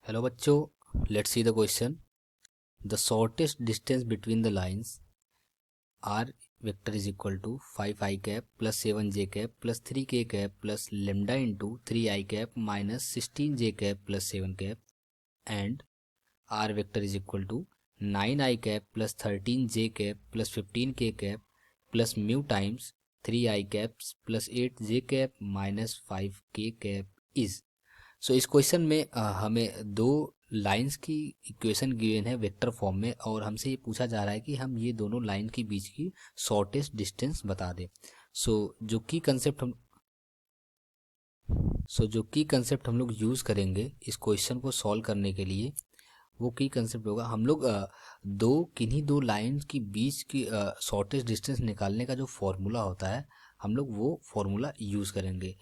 Hello बच्चों, let's see the question. The shortest distance between the lines r vector is equal to 5 I cap plus 7 j cap plus 3 k cap plus lambda into 3 I cap minus 16 j cap plus 7 cap, and r vector is equal to 9 I cap plus 13 j cap plus 15 k cap plus mu times 3 I caps plus 8 j cap minus 5 k cap is. सो इस question में हमें दो lines की equation given है vector form में, और हमसे ये पूछा जा रहा है कि हम ये दोनों लाइन के बीच की शॉर्टेस्ट डिस्टेंस बता दें। जो की कंसेप्ट हम लोग यूज़ करेंगे इस क्वेश्चन को सॉल्व करने के लिए, वो की कंसेप्ट होगा। हम लोग किन्हीं दो लाइंस के बीच की शॉर्टेस्ट डिस्टेंस निकालने का जो फॉर्मूला होता है, हम लोग वो फॉर्मूला यूज़ करेंगे।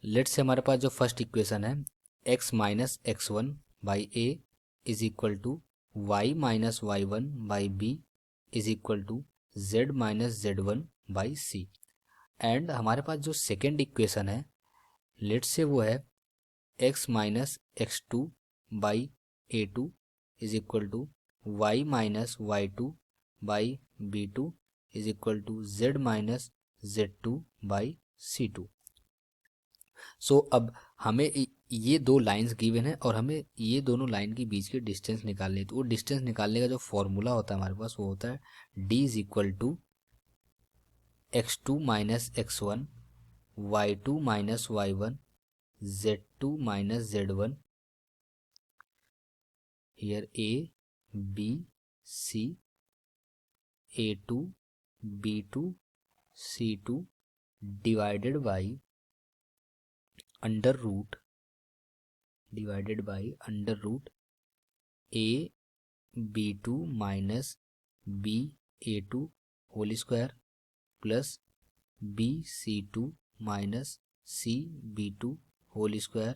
लेट्स से हमारे पास जो फर्स्ट इक्वेशन है, x minus x one by a is equal to y minus Y one by b is equal to z minus Z one by c. And हमारे पास जो second equation है, let's say वो है x minus x two by a two is equal to y minus y two by b two is equal to z minus z two by c two. अब हमें ये दो lines given है और हमें ये दोनों लाइन के बीच की डिस्टेंस निकालनी है। तो वो डिस्टेंस निकालने का जो फॉर्मूला होता है हमारे पास, वो होता है d is equal to X two minus x one Y two minus Y one Z two minus Z one, here A B C, A two B two C two divided by under root A B two minus B A two whole square plus B C two minus C B two whole square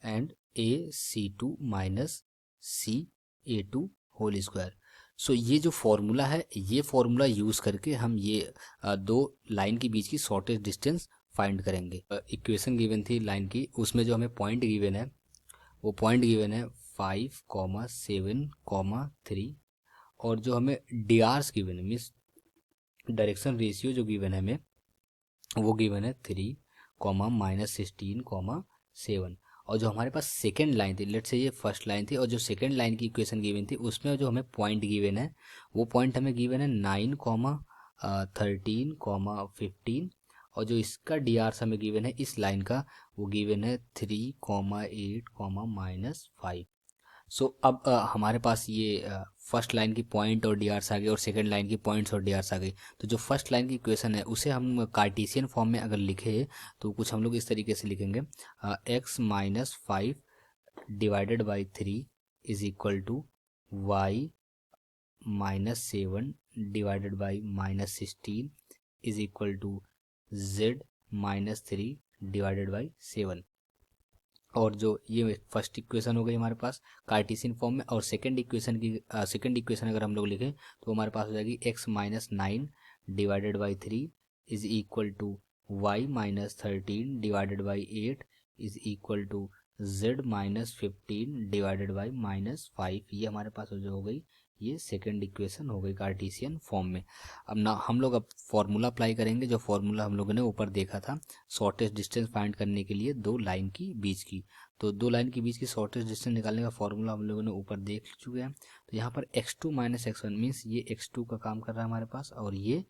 and A C two minus C A two whole square. So ये जो formula है, ये formula use करके हम ये दो line के बीच की शॉर्टेस्ट डिस्टेंस फाइंड करेंगे। इक्वेशन गिवन थी लाइन की, उसमें जो हमें पॉइंट गिवन है, वो पॉइंट गिवन है 5,7,3, और जो हमें डी आर्स गिवन है, मीन्स डायरेक्शन रेशियो जो गिवन है हमें, वो गिवन है 3,-16,7। और जो हमारे पास सेकेंड लाइन थी, लेट्स से ये फर्स्ट लाइन थी, और जो सेकेंड लाइन की इक्वेशन गिवन थी उसमें जो हमें पॉइंट गिवन है, वो पॉइंट हमें गिवन है 9,13,15, और जो इसका डी आर हमें गिवन है इस लाइन का, वो गिवन है 3,8,-5। अब हमारे पास ये फर्स्ट लाइन की पॉइंट और डीआरस आ गई और सेकंड लाइन की पॉइंट्स और डीआरस आ गई। तो जो फर्स्ट लाइन की इक्वेशन है उसे हम कार्टेशियन फॉर्म में अगर लिखे तो कुछ हम लोग इस तरीके से लिखेंगे, x minus 5 divided by 3 is equal to y minus 7 divided by minus 16 is equal to z minus 3 divided by 7। और जो ये फर्स्ट इक्वेशन हो गई हमारे पास कार्टेशियन फॉर्म में, और सेकंड इक्वेशन अगर हम लोग लिखें तो हमारे पास हो जाएगी x minus 9 divided by 3 is equal to y minus 13 divided by 8 is equal to z minus 15 divided by minus 5। ये हमारे पास हो गई, ये सेकंड इक्वेशन हो गई कार्टेशियन फॉर्म में। अब ना हम लोग अब फॉर्मूला अप्लाई करेंगे, जो फॉर्मूला हम लोगों ने ऊपर देखा था शॉर्टेस्ट डिस्टेंस फाइंड करने के लिए दो लाइन की बीच की। तो दो लाइन के बीच की शॉर्टेस्ट डिस्टेंस निकालने का फॉर्मूला हम लोगों ने ऊपर देख चुके हैं। तो यहाँ पर x2 minus x one means ये x2 का काम कर रहा है हमारे पास, और ये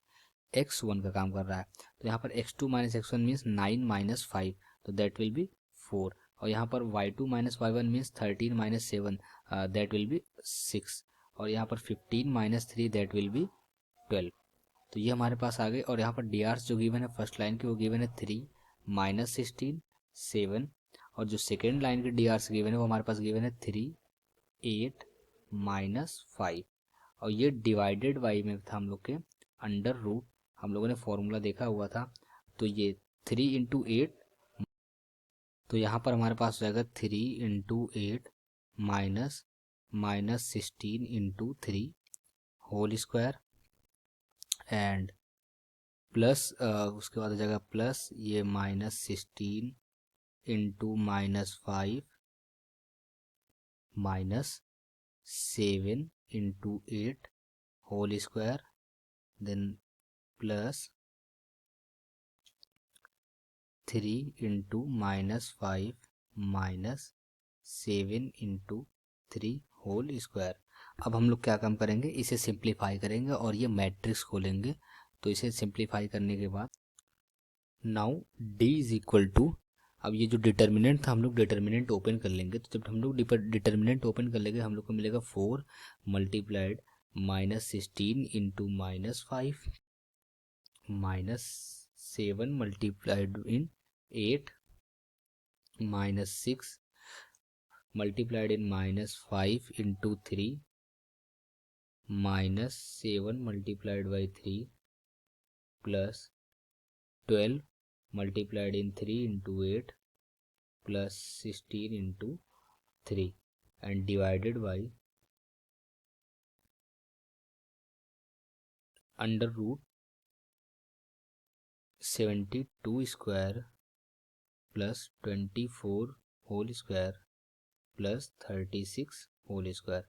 x1 का काम कर रहा है। तो यहाँ पर x2 minus x one means 9 minus 5, तो दैट विल बी 4। और यहाँ पर y2 minus Y one means 13 minus 7, that will be 6। और यहाँ पर 15 माइनस 3 दैट विल बी 12। तो ये हमारे पास आ गए। और यहाँ पर डी आर्स जो गिवन है फर्स्ट लाइन की, वो गिवन है 3 माइनस 16 7, और जो सेकेंड लाइन के डी आर्स गिवन है वो हमारे पास गिवन है 3 8 माइनस 5। और ये डिवाइडेड बाई में था हम लोग के अंडर रूट, हम लोगों ने फॉर्मूला देखा हुआ था। तो ये 3 इंटू 8, तो यहाँ पर हमारे पास हो जाएगा 3 into 8 minus minus 16 into 3 whole square, and plus उसके बाद हो जाएगा प्लस ये minus 16 into -5 -7 into 8 whole square, then plus 3 into -5 -7 into 3 whole square. अब हम लोग क्या काम करेंगे, इसे सिंप्लीफाई करेंगे और ये मैट्रिक्स खोलेंगे। तो इसे सिंप्लीफाई करने के बाद now d is equal to, अब ये जो डिटर्मिनेंट था हम लोग डिटर्मिनेंट ओपन कर लेंगे। तो जब हम लोग डिटर्मिनेंट ओपन कर लेंगे हम लोग को मिलेगा 4 multiplied -16 into -5 -7 multiplied in 8 -6 multiplied in -5 into 3 -7 multiplied by 3 plus 12 multiplied in 3 into 8 plus 16 into 3 and divided by under root 72 square plus 24 whole square plus 36 whole square।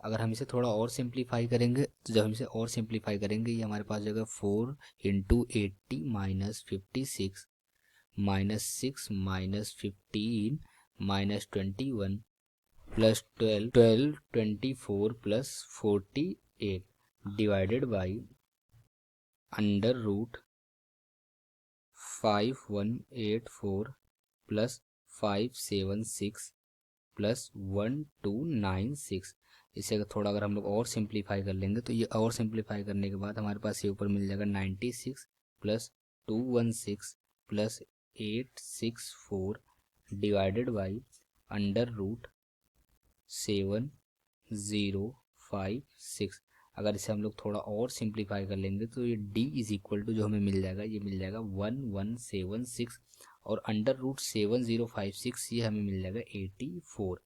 अगर हम इसे थोड़ा और सिंप्लीफाई करेंगे तो जब हम इसे और सिंप्लीफाई करेंगे ये हमारे पास जाएगा 4 into 80 -56 -6 -15 -21 plus 12 24 plus 48 divided by under root 5184 plus 576 plus 1296। इसे अगर थोड़ा अगर हम लोग और सिंप्लीफाई कर लेंगे तो ये और सिंप्लीफाई करने के बाद हमारे पास ये ऊपर मिल जाएगा 96 plus 216 plus 864 divided by under root 7056। अगर इसे हम लोग थोड़ा और सिंप्लीफाई कर लेंगे तो ये d इज इक्वल टू जो हमें मिल जाएगा ये मिल जाएगा 1176 और अंडर रूट 7056 ये हमें मिल जाएगा 84।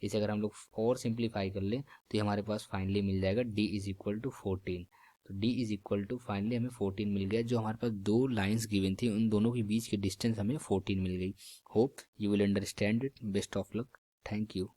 इसे अगर हम लोग और सिंप्लीफाई कर लें तो ये हमारे पास फाइनली मिल जाएगा d इज इक्वल टू 14। तो d is equal to finally हमें 14 मिल गया। जो हमारे पास दो लाइंस गिवन थी उन दोनों के बीच की डिस्टेंस हमें 14 मिल गई। Hope you will understand it. Best of luck. Thank you.